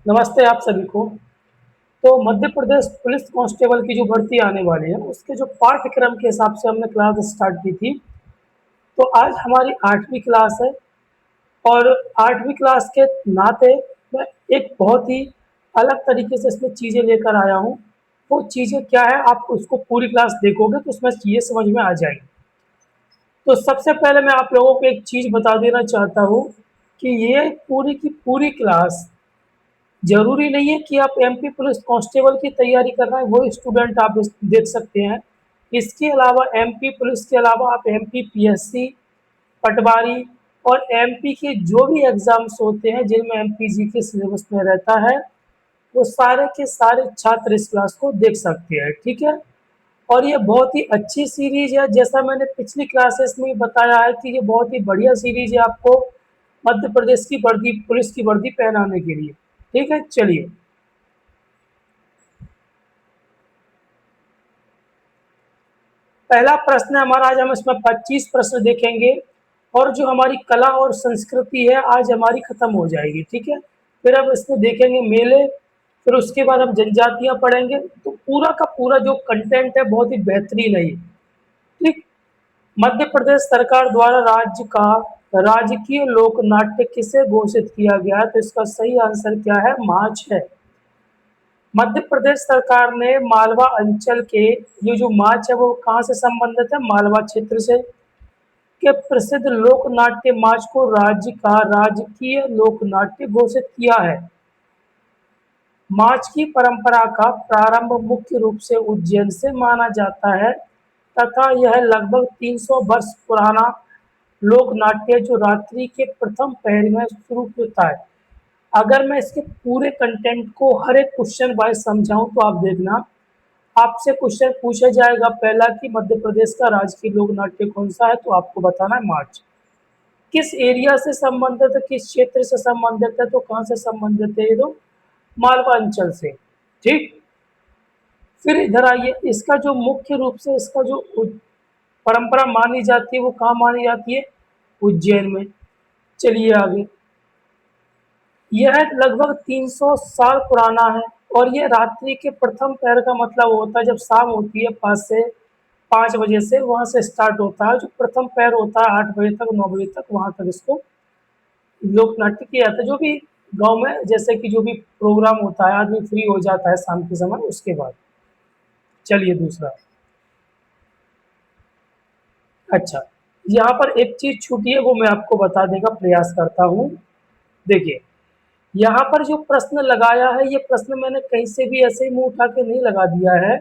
नमस्ते आप सभी को। तो मध्य प्रदेश पुलिस कांस्टेबल की जो भर्ती आने वाली है, उसके जो पाठ्यक्रम के हिसाब से हमने क्लास स्टार्ट की थी। तो आज हमारी 8वीं क्लास है और 8वीं क्लास के नाते मैं एक बहुत ही अलग तरीके से इसमें चीज़ें लेकर आया हूँ। वो चीज़ें क्या है, आप उसको पूरी क्लास देखोगे तो उसमें चीज़ें समझ में आ जाएँगी। तो सबसे पहले मैं आप लोगों को एक चीज़ बता देना चाहता हूँ कि ये पूरी की पूरी क्लास ज़रूरी नहीं है कि आप एमपी पुलिस कांस्टेबल की तैयारी कर रहे हैं, वो स्टूडेंट आप देख सकते हैं। इसके अलावा एमपी पुलिस के अलावा आप एमपी पीएससी, पटवारी और एमपी के जो भी एग्ज़ाम्स होते हैं जिनमें एमपीजी के सिलेबस में रहता है, वो सारे के सारे छात्र इस क्लास को देख सकते हैं, ठीक है? और ये बहुत ही अच्छी सीरीज़ है, जैसा मैंने पिछली क्लासेस में बताया है कि ये बहुत ही बढ़िया सीरीज़ है आपको मध्य प्रदेश की वर्दी पुलिस की वर्दी पहनाने के लिए। ठीक है, चलिए। पहला प्रश्न है हमारा, आज हम इसमें 25 प्रश्न देखेंगे और जो हमारी कला और संस्कृति है आज हमारी खत्म हो जाएगी, ठीक है। फिर अब इसमें देखेंगे मेले, फिर उसके बाद हम जनजातियां पढ़ेंगे। तो पूरा का पूरा जो कंटेंट है बहुत ही बेहतरीन है ये, ठीक। मध्य प्रदेश सरकार द्वारा राज्य का राजकीय लोक नाट्य किसे घोषित किया गया है? तो इसका सही आंसर क्या है? मार्च है। मध्य प्रदेश सरकार ने मालवा अंचल के ये जो मार्च है वो कहाँ से संबंधित है? मालवा क्षेत्र से। के प्रसिद्ध लोक नाट्य मार्च को राज्य का राजकीय लोक नाट्य घोषित किया है। मार्च की परंपरा का प्रारंभ मुख्य रूप से उज्जैन से माना जाता है तथा यह लगभग 300 वर्ष पुराना लोक नाट्य जो रात्रि के प्रथम पहर में शुरू होता है। अगर मैं इसके पूरे कंटेंट को हर एक क्वेश्चन वाइज समझाऊं तो आप देखना, आपसे क्वेश्चन पूछा जाएगा पहला कि मध्य प्रदेश का राजकीय लोक नाट्य कौन सा है, तो आपको बताना है मार्च। किस एरिया से संबंधित है, किस क्षेत्र से संबंधित है, तो कहाँ से संबंधित है? ये तो मालवा अंचल से, ठीक। फिर इधर आइए, इसका जो मुख्य रूप से इसका जो परंपरा मानी जाती है वो कहाँ मानी जाती है? उज्जैन में। चलिए आगे। यह लगभग 300 साल पुराना है और ये रात्रि के प्रथम पहर का मतलब होता है जब शाम होती है 5 से 5 बजे से वहां से स्टार्ट होता है। जो प्रथम पहर होता है 8 बजे तक 9 बजे तक, वहां तक इसको लोक नाट्य किया जाता है। जो भी गांव में जैसे कि जो भी प्रोग्राम होता है आदमी फ्री हो जाता है शाम के समय उसके बाद। चलिए दूसरा। अच्छा, यहाँ पर एक चीज छूटी है वो मैं आपको बता देगा प्रयास करता हूँ। देखिए, यहाँ पर जो प्रश्न लगाया है ये प्रश्न मैंने कहीं से भी ऐसे ही मुंह उठा के नहीं लगा दिया है।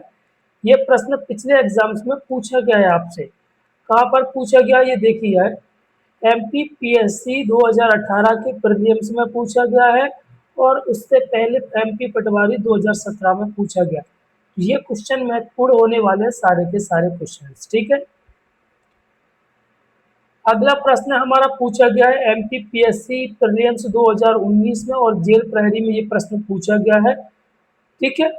ये प्रश्न पिछले एग्जाम्स में पूछा गया है आपसे। कहाँ पर पूछा गया ये देखिए है, एमपीपीएससी 2018 के प्रीलिम्स में पूछा गया है और उससे पहले एमपी पटवारी 2017 में पूछा गया। ये क्वेश्चन महत्वपूर्ण होने वाले हैं सारे के सारे क्वेश्चन, ठीक है। अगला प्रश्न हमारा पूछा गया है एमपीपीएससी प्रीलिम्स 2019 में और जेल प्रहरी में ये प्रश्न पूछा गया है, ठीक है।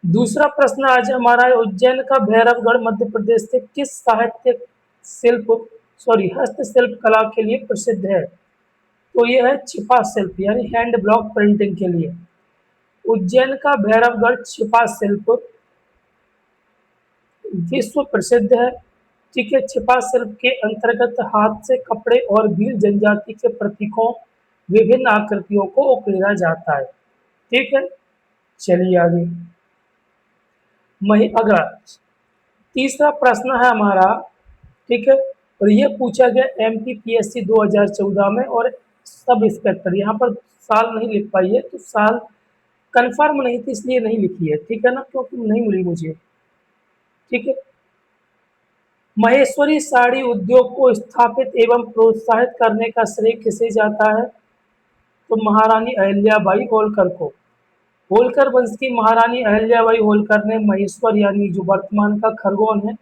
दूसरा प्रश्न आज हमारा है, उज्जैन का भैरवगढ़ मध्य प्रदेश से किस साहित्य शिल्प सॉरी हस्तशिल्प कला के लिए प्रसिद्ध है? तो ये है छिपा शिल्प यानी हैंड ब्लॉक प्रिंटिंग के लिए। उज्जैन का भैरवगढ़ छिपा शिल्प विश्व प्रसिद्ध है, ठीक है। छिपा शिल्प के अंतर्गत हाथ से कपड़े और भील जनजाति के प्रतीकों विभिन्न आकृतियों को उकेरा जाता है, ठीक है। चलिए आगे। मही अगला तीसरा प्रश्न है हमारा, ठीक है। और ये पूछा गया एमपीपीएससी 2014 में और सब इंस्पेक्टर, यहाँ पर साल नहीं लिख पाई है तो साल कंफर्म नहीं थी इसलिए नहीं लिखी है, ठीक है ना, क्योंकि नहीं मिली मुझे, ठीक है। महेश्वरी साड़ी उद्योग को स्थापित एवं प्रोत्साहित करने का श्रेय किसे जाता है? तो महारानी अहिल्याबाई होलकर को। होलकर वंश की महारानी अहिल्याबाई होलकर ने महेश्वर यानी जो वर्तमान का खरगोन है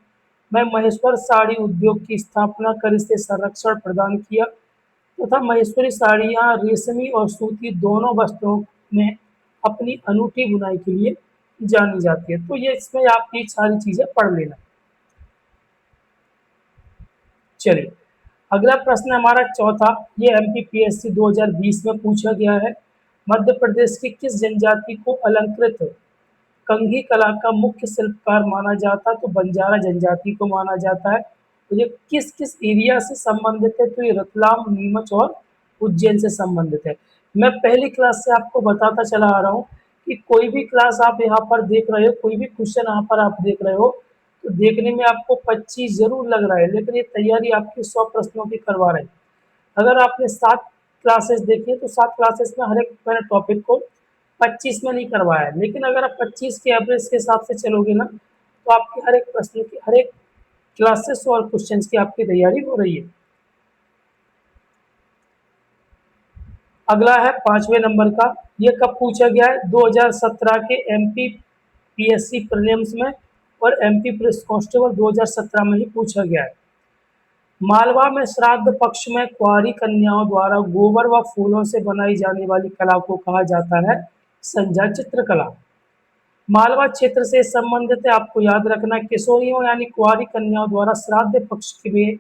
में महेश्वर साड़ी उद्योग की स्थापना कर इसे संरक्षण प्रदान किया तथा महेश्वरी साड़ियाँ रेशमी और सूती दोनों वस्त्रों में अपनी अनूठी बुनाई के लिए जानी जाती है। तो ये इसमें आप ये सारी चीजें पढ़ लेना। चलिए, अगला प्रश्न हमारा चौथा, ये एमपीपीएससी 2020 में पूछा गया है। मध्य प्रदेश की किस जनजाति को अलंकृत कंघी कला का मुख्य शिल्पकार माना जाता है? तो बंजारा जनजाति को माना जाता है। तो ये किस किस एरिया से संबंधित है? तो ये रतलाम, नीमच और उज्जैन से संबंधित है। मैं पहली क्लास से आपको बताता चला आ रहा हूँ कि कोई भी क्लास आप यहाँ पर देख रहे हो, कोई भी क्वेश्चन यहाँ पर आप देख रहे हो, तो देखने में आपको 25 जरूर लग रहा है, लेकिन ये तैयारी आपकी 100 प्रश्नों की करवा रहे हैं। अगर आपने 7 क्लासेस देखी है, तो 7 क्लासेस में हर एक मैंने टॉपिक को 25 में नहीं करवाया है, लेकिन अगर आप 25 के एवरेज के हिसाब से चलोगे ना, तो आपकी हर एक प्रश्न की, हर एक क्लासेस और क्वेश्चंस की आपकी तैयारी हो रही है। अगला है 5वें नंबर का। ये कब पूछा गया है? 2017 के एमपी पीएससी प्रीलिम्स में और एमपी पुलिस कांस्टेबल 2017 में ही पूछा गया है। मालवा में श्राद्ध पक्ष में कुंवारी कन्याओं द्वारा गोबर व फूलों से बनाई जाने वाली कला को कहा जाता है संध्या चित्रकला। मालवा क्षेत्र से संबंधित है, आपको याद रखना है, किशोरियों यानी कुंवारी कन्याओं द्वारा श्राद्ध पक्ष में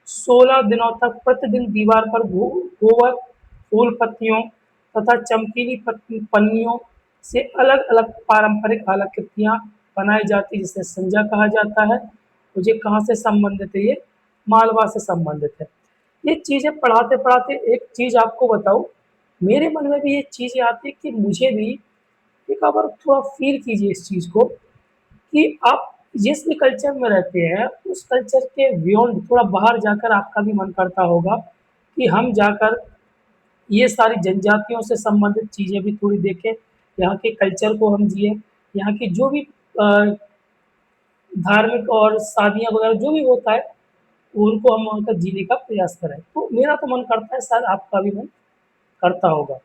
16 दिनों तक प्रतिदिन दीवार पर गोबर, फूल पत्तियों तथा चमकीली पन्नियों से अलग अलग पारंपरिक आकृतियां बनाई जाती है, जिसे संजा कहा जाता है। मुझे कहाँ से संबंधित है? ये मालवा से संबंधित है। ये चीजें पढ़ाते पढ़ाते एक चीज आपको बताऊं, मेरे मन में भी ये चीजें आती है कि मुझे भी एक बार थोड़ा फील कीजिए इस चीज को कि आप जिस भी कल्चर में रहते हैं, उस कल्चर के बियॉन्ड थोड़ा बाहर जाकर आपका भी मन करता होगा कि हम जाकर ये सारी जनजातियों से संबंधित चीज़ें भी थोड़ी देखें, यहाँ के कल्चर को हम जिए, यहाँ की जो भी धार्मिक और शादियाँ वगैरह जो भी होता है, उनको हम वहाँ का जीने का प्रयास करें। तो मेरा तो मन करता है, शायद आपका भी मन करता होगा।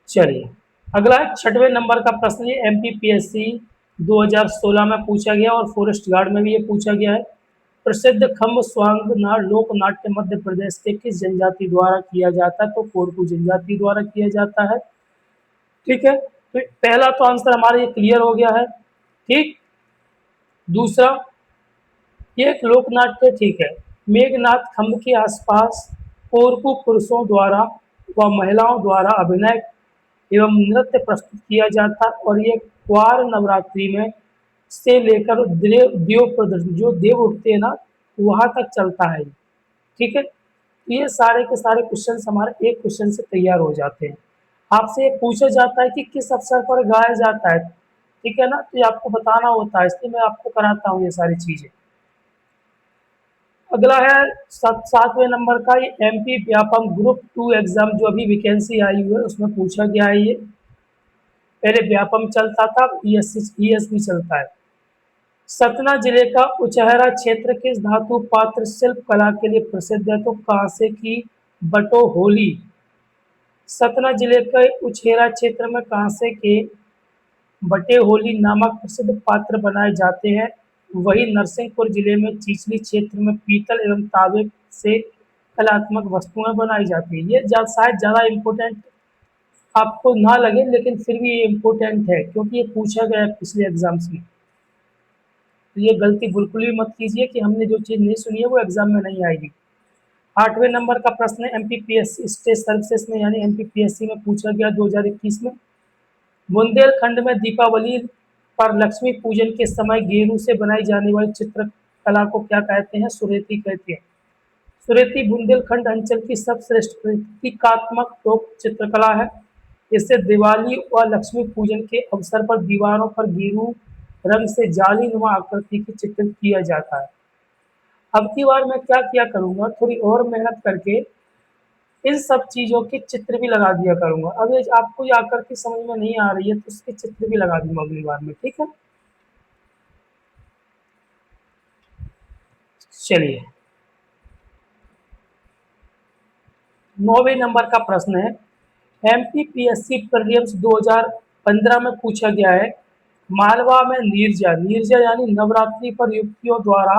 चलिए, अगला है 6वें नंबर का प्रश्न। ये एमपीपीएससी 2016 में पूछा गया और फॉरेस्ट गार्ड में भी ये पूछा गया है। प्रसिद्ध खम्ब स्वांग लोक नाट्य मध्य प्रदेश के किस जनजाति द्वारा किया जाता है? तो कोरकू जनजाति द्वारा किया जाता है। ठीक है, तो पहला तो आंसर हमारा ये क्लियर हो गया है। ठीक, दूसरा, ये एक लोक नाट्य, ठीक है, मेघनाथ खम्ब के आसपास कोरकू पुरुषों द्वारा व महिलाओं द्वारा अभिनय एवं नृत्य प्रस्तुत किया जाता है और ये क्वार नवरात्रि में से लेकर देव प्रदर्शन, जो देव उठते हैं ना, वहां तक चलता है। ठीक है, तो ये सारे के सारे क्वेश्चन हमारे एक क्वेश्चन से तैयार हो जाते हैं। आपसे ये पूछा जाता है कि किस अवसर पर गाया जाता है, ठीक है ना, तो ये आपको बताना होता है, इसलिए मैं आपको कराता हूँ ये सारी चीजें। अगला है 7वें नंबर का। ये एमपी व्यापम ग्रुप 2 एग्जाम जो अभी वैकेंसी आई हुई है, उसमें पूछा गया है। ये पहले व्यापम चलता था, ईएसपी चलता है। सतना जिले का उचहरा क्षेत्र किस धातु पात्र शिल्प कला के लिए प्रसिद्ध है? तो कांसे की बटोहोली। सतना जिले के उचेरा क्षेत्र में कांसे के बटेहोली नामक प्रसिद्ध पात्र बनाए जाते हैं। वहीं नरसिंहपुर जिले में चिचली क्षेत्र में पीतल एवं तांबे से कलात्मक वस्तुएं बनाई जाती है। ये शायद ज़्यादा इम्पोर्टेंट आपको ना लगे, लेकिन फिर भी ये इम्पोर्टेंट है क्योंकि ये पूछा गया है पिछले एग्जाम्स में। तो ये गलती बिल्कुल भी मत कीजिए कि हमने जो चीज़ नहीं सुनी है वो एग्जाम में नहीं आएगी। 8वें नंबर का प्रश्न है एमपीपीएससी स्टेट सर्विसेज में यानी एमपीपीएससी में पूछा गया 2021 में। बुंदेलखंड में दीपावली पर लक्ष्मी पूजन के समय गेरू से बनाई जाने वाली चित्रकला को क्या कहते हैं? सुरेती कहते हैं। सुरेती बुंदेलखंड अंचल की सबश्रेष्ठ प्रतीकात्मक लोक चित्रकला है। इससे दिवाली व लक्ष्मी पूजन के अवसर पर दीवारों पर गेरू रंग से जाली नुमा आकृति की चित्रित किया जाता है। अब की बार मैं क्या किया करूंगा, थोड़ी और मेहनत करके इन सब चीज़ों के चित्र भी लगा दिया करूंगा। अब ये आपको ये आकृति समझ में नहीं आ रही है, तो उसके चित्र भी लगा दूंगा अगली बार में। ठीक है, चलिए, 9वें नंबर का प्रश्न है। एमपीपीएससी प्रीलिम्स 2015 में पूछा गया है। मालवा में नीरजा, नीरजा यानी नवरात्रि पर युवतियों द्वारा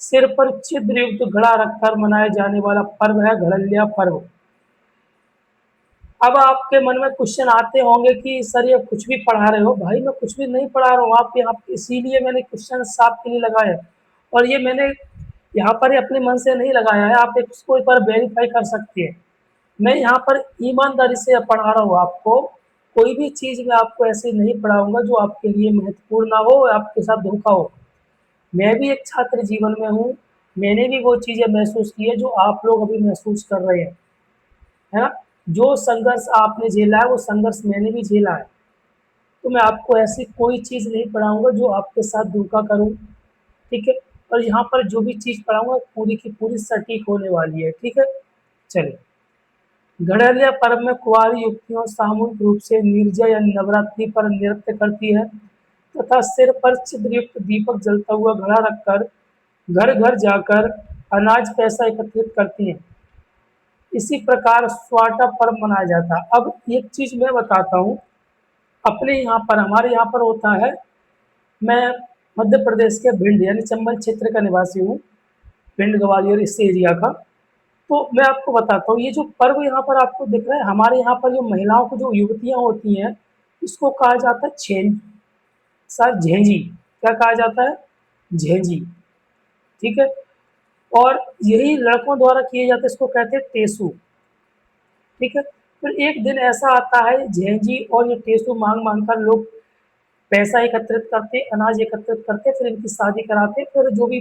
सिर पर छिद्र युक्त घड़ा रखकर मनाए जाने वाला पर्व है घड़लिया पर्व। अब आपके मन में क्वेश्चन आते होंगे कि सर ये कुछ भी पढ़ा रहे हो। भाई मैं कुछ भी नहीं पढ़ा रहा हूँ, आप यहाँ, इसीलिए मैंने क्वेश्चन आपके लिए लगाए। और ये मैंने यहाँ पर ये अपने मन से नहीं लगाया है, आप इसको एक बार वेरीफाई कर सकते हैं। मैं यहाँ पर ईमानदारी से पढ़ा रहा हूँ आपको, कोई भी चीज़ मैं आपको ऐसे नहीं पढ़ाऊँगा जो आपके लिए महत्वपूर्ण ना हो, आपके साथ धोखा हो। मैं भी एक छात्र जीवन में हूँ, मैंने भी वो चीज़ें महसूस की है जो आप लोग अभी महसूस कर रहे हैं, है ना? जो संघर्ष आपने झेला है, वो संघर्ष मैंने भी झेला है। तो मैं आपको ऐसी कोई चीज़ नहीं पढ़ाऊँगा जो आपके साथ धोखा करूँ, ठीक है? और यहाँ पर जो भी चीज़ पढ़ाऊँगा पूरी की पूरी सटीक होने वाली है, ठीक है? चलिए, घड़ियालिया पर्व में कुंवारी युवतियाँ सामूहिक रूप से निर्जल या नवरात्रि पर नृत्य करती है तथा सिर पर छिद्रयुक्त दीपक जलता हुआ घड़ा रखकर घर-घर जाकर अनाज पैसा एकत्रित करती हैं। इसी प्रकार स्वाटा पर्व मनाया जाता है। अब एक चीज़ मैं बताता हूँ, अपने यहाँ पर हमारे यहाँ पर होता है, मैं मध्य प्रदेश के भिंड यानी चंबल क्षेत्र का निवासी हूँ, भिंड ग्वालियर इस एरिया का। तो मैं आपको बताता हूँ, ये जो पर्व यहाँ पर आपको दिख रहा है, हमारे यहाँ पर जो महिलाओं को जो युवतियाँ होती हैं, इसको कहा जाता है सर झेंजी। क्या कहा जाता है? झेंजी, ठीक है? और यही लड़कों द्वारा किए जाते हैं, इसको कहते हैं टेसू, ठीक है? फिर एक दिन ऐसा आता है, झेंजी और ये टेसू माँग-माँग कर लोग पैसा एकत्रित करते, अनाज एकत्रित करते, फिर इनकी शादी कराते, फिर जो भी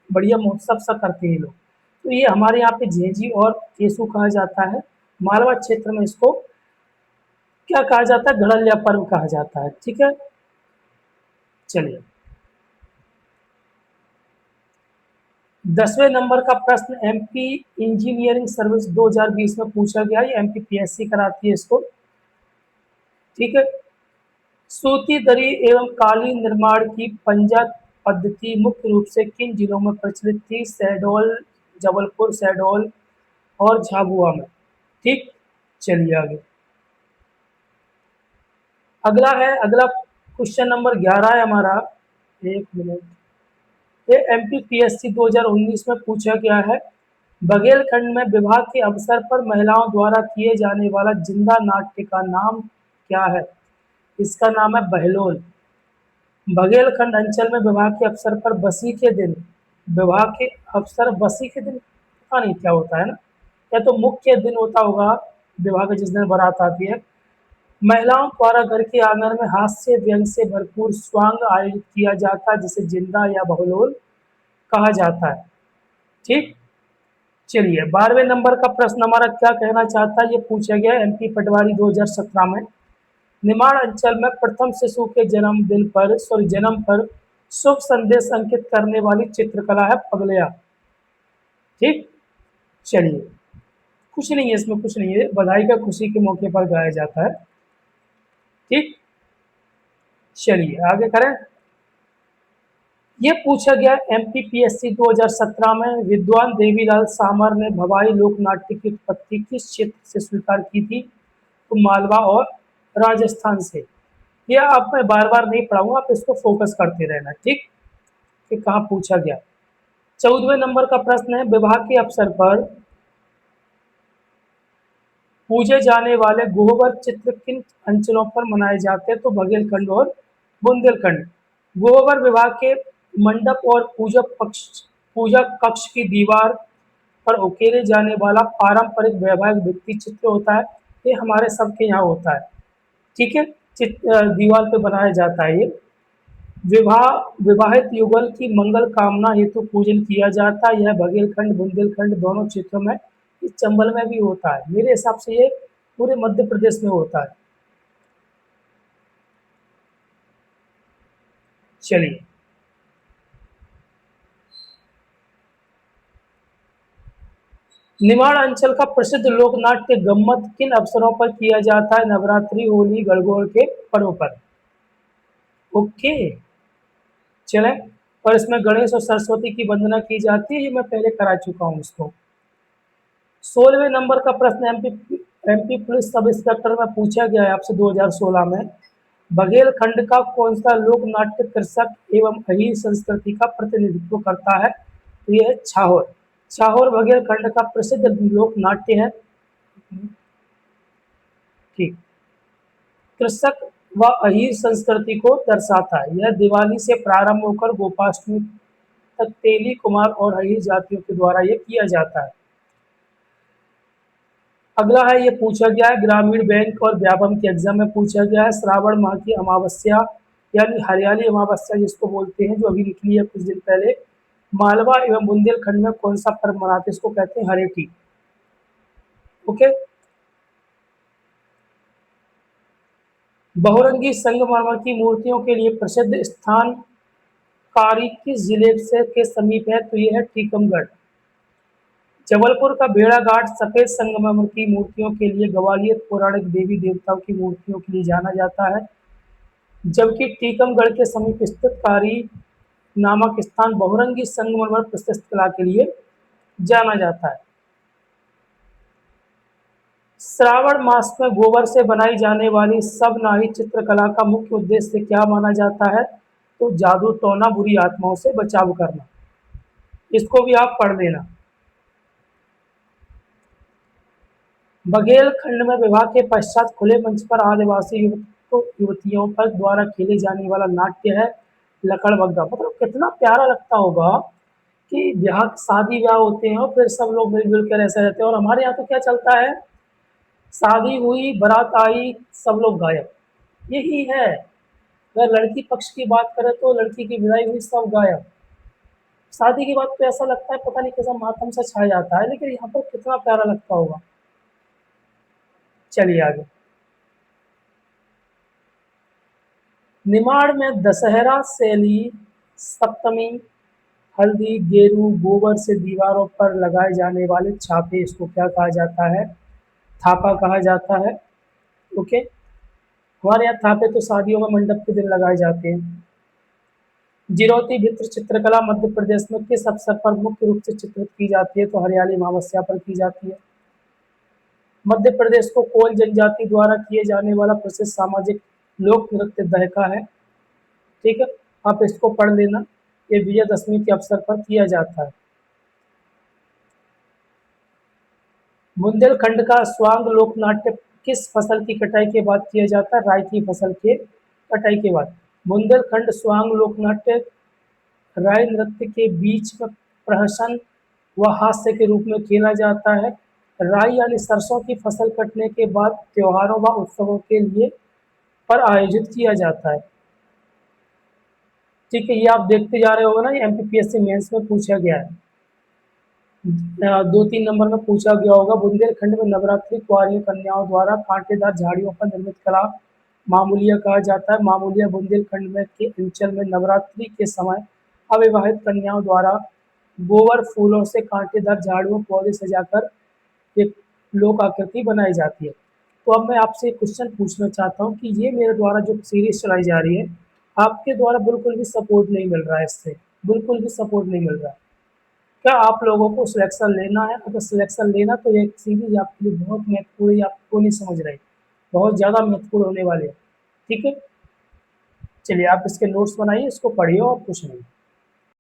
बढ़िया महोत्सव सा करते हैं ये लोग। तो ये हमारे यहाँ पे झेंजी और टेसू कहा जाता है। मालवा क्षेत्र में इसको क्या कहा जाता है? घड़ियालिया पर्व कहा जाता है, ठीक है? चलिए, 10वें नंबर का प्रश्न एमपी इंजीनियरिंग सर्विस 2020 में पूछा गया, ये एमपीपीएससी कराती है इसको, ठीक है? सूती दरी एवं कालीन निर्माण की पंजा पद्धति मुख्य रूप से किन जिलों में प्रचलित थी? शहडोल, जबलपुर, शहडोल और झाबुआ में, ठीक? चलिए आगे। अगला क्वेश्चन नंबर 11 है हमारा। एक मिनट, ये एमपीपीएससी 2019 में पूछा गया है। बघेलखंड में विवाह के अवसर पर महिलाओं द्वारा किए जाने वाला जिंदा नाट्य का नाम क्या है? इसका नाम है बहलोल। बघेलखंड अंचल में विवाह के अवसर पर विवाह के अवसर बसी के दिन पता नहीं क्या होता है ना, या तो मुख्य दिन होता होगा विवाह के जिस दिन बारात आती है। महिलाओं द्वारा घर के आंगन में हास्य व्यंग से भरपूर स्वांग आयोजित किया जाता है जिसे जिंदा या बहलोल कहा जाता है, ठीक? चलिए, 12वें नंबर का प्रश्न हमारा क्या कहना चाहता है, ये पूछा गया एमपी पटवारी 2017 में। निमाड़ अंचल में प्रथम शिशु के जन्म पर शुभ संदेश अंकित करने वाली चित्रकला है पगलिया, ठीक? चलिए, कुछ नहीं है इसमें, कुछ नहीं है, बधाई का खुशी के मौके पर गाया जाता है, ठीक? चलिए आगे करें। ये पूछा गया एमपीपीएससी 2017 में, विद्वान देवीलाल सामर ने भवाई लोक नाट्य की उत्पत्ति किस क्षेत्र से स्वीकार की थी? तो मालवा और राजस्थान से। ये आप मैं बार बार नहीं पढ़ाऊंगा, आप इसको फोकस करते रहना, ठीक? कि कहाँ पूछा गया। 14वें नंबर का प्रश्न है, विवाह के अवसर पर पूजे जाने वाले गोबर चित्र किन अंचलों पर मनाए जाते हैं? तो बघेलखंड और बुंदेलखंड। गोबर विवाह के मंडप और पूजा कक्ष की दीवार पर उकेरे जाने वाला पारंपरिक वैवाहिक भित्ति चित्र होता है। ये हमारे सबके यहाँ होता है, ठीक है? दीवार पे बनाया जाता है ये। विवाह विवाहित युगल की मंगल कामना हेतु पूजन किया जाता है। यह बघेलखंड बुंदेलखंड दोनों क्षेत्रों में, इस चंबल में भी होता है। मेरे हिसाब से ये पूरे मध्य प्रदेश में होता है। चलिए, निमाड़ अंचल का प्रसिद्ध लोक नाट्य गम्मत किन अवसरों पर किया जाता है? नवरात्रि, होली, गणगौर के पर्व पर। ओके, चले। और इसमें गणेश और सरस्वती की वंदना की जाती है, ये मैं पहले करा चुका हूँ इसको। 16वें नंबर का प्रश्न एमपी पुलिस सब इंस्पेक्टर में पूछा गया है आपसे 2016 में। बघेलखंड का कौन सा लोक नाट्य कृषक एवं अहीर संस्कृति का प्रतिनिधित्व करता है? तो ये है छाहोर। छाहोर बघेलखंड का प्रसिद्ध लोक नाट्य है, ठीक? कृषक व अहीर संस्कृति को दर्शाता है। यह दिवाली से प्रारंभ होकर गोपाष्टमी तक तेली, कुमार और हई जातियों के द्वारा ये किया जाता है। अगला है, ये पूछा गया है ग्रामीण बैंक और व्यापम के एग्जाम में पूछा गया है, श्रावण माह की अमावस्या यानी हरियाली अमावस्या जिसको बोलते हैं, जो अभी निकली है कुछ दिन पहले, मालवा एवं बुंदेलखंड में कौन सा पर्व मनाते हैं? इसको कहते हैं हरेटी। ओके। बहुरंगी संगमरमर की मूर्तियों के लिए प्रसिद्ध स्थान कारी किस जिले से के समीप है? तो यह है टीकमगढ़। जबलपुर का भेड़ाघाट सफेद संगमरमर की मूर्तियों के लिए, ग्वालियर पौराणिक देवी देवताओं की मूर्तियों के लिए जाना जाता है, जबकि टीकमगढ़ के समीप स्थित कारी नामक स्थान बहुरंगी संगमरमर प्रस्तुत कला के लिए जाना जाता है। श्रावण मास में गोबर से बनाई जाने वाली सबनाही चित्रकला का मुख्य उद्देश्य क्या माना जाता है? तो जादू टोना, बुरी आत्माओं से बचाव करना। इसको भी आप पढ़ लेना। बघेलखंड में विवाह के पश्चात खुले मंच पर आदिवासी युवतियों पर द्वारा खेले जाने वाला नाट्य है लकड़बग्गा। मतलब कितना प्यारा लगता होगा कि ब्याह शादी ब्याह होते हैं और फिर सब लोग मिलजुल कर ऐसे रहते हैं। और हमारे यहाँ तो क्या चलता है, शादी हुई, बारात आई, सब लोग गायब। यही है। अगर लड़की पक्ष की बात करें तो लड़की की विदाई हुई, सब गायब। शादी के बाद तो ऐसा लगता है पता नहीं कैसा मातम सा छा जाता है, लेकिन यहाँ पर कितना प्यारा लगता होगा। चलिए आगे। निमाड़ में दशहरा शैली सप्तमी, हल्दी, गेरू, गोबर से दीवारों पर लगाए जाने वाले छापे, इसको क्या कहा जाता है? थापा कहा जाता है। ओके। हमारे यहाँ थापे तो शादियों में मंडप के दिन लगाए जाते हैं। जिरौती भित्र चित्रकला मध्य प्रदेश में किस अवसर पर मुख्य रूप से चित्रित की जाती है? तो हरियाली अमावस्या पर की जाती है। मध्य प्रदेश को कोल जनजाति द्वारा किए जाने वाला प्रसिद्ध सामाजिक लोक नृत्य दहका है। ठीक है, आप इसको पढ़ लेना। ये विजयदशमी के अवसर पर किया जाता है। बुंदेलखंड का स्वांग लोक नाट्य किस फसल की कटाई के बाद किया जाता है? राई की फसल के कटाई के बाद। बुंदेलखंड स्वांग लोक नाट्य राय नृत्य के बीच में प्रहसन व हास्य के रूप में खेला जाता है। राई यानी सरसों की फसल कटने के बाद त्योहारों व उत्सवों के लिए पर आयोजित किया जाता है। ठीक है, ये आप देखते जा रहे होगे ना, ये एमपीपीएससी मेंस में पूछा गया है। 2-3 नंबर में पूछा गया होगा। बुंदेलखंड में नवरात्रि कुंवारी कन्याओं द्वारा कांटेदार झाड़ियों पर निर्मित कला मामूलिया कहा जाता है। मामूलिया बुंदेलखंड में के अंचल में नवरात्रि के समय अविवाहित कन्याओं द्वारा गोबर फूलों से कांटेदार झाड़ियों पौधे सजाकर एक लोक आकृति बनाई जाती है। तो अब मैं आपसे एक क्वेश्चन पूछना चाहता हूँ कि ये मेरे द्वारा जो सीरीज चलाई जा रही है, आपके द्वारा बिल्कुल भी सपोर्ट नहीं मिल रहा है, इससे बिल्कुल भी सपोर्ट नहीं मिल रहा है। क्या आप लोगों को सिलेक्शन लेना है? अगर सिलेक्शन लेना तो ये सीरीज आपके लिए बहुत महत्वपूर्ण है, आपको नहीं समझ रहे, बहुत ज़्यादा महत्वपूर्ण होने वाले हैं। ठीक है, चलिए आप इसके नोट्स बनाइए, इसको पढ़िए और कुछ नहीं।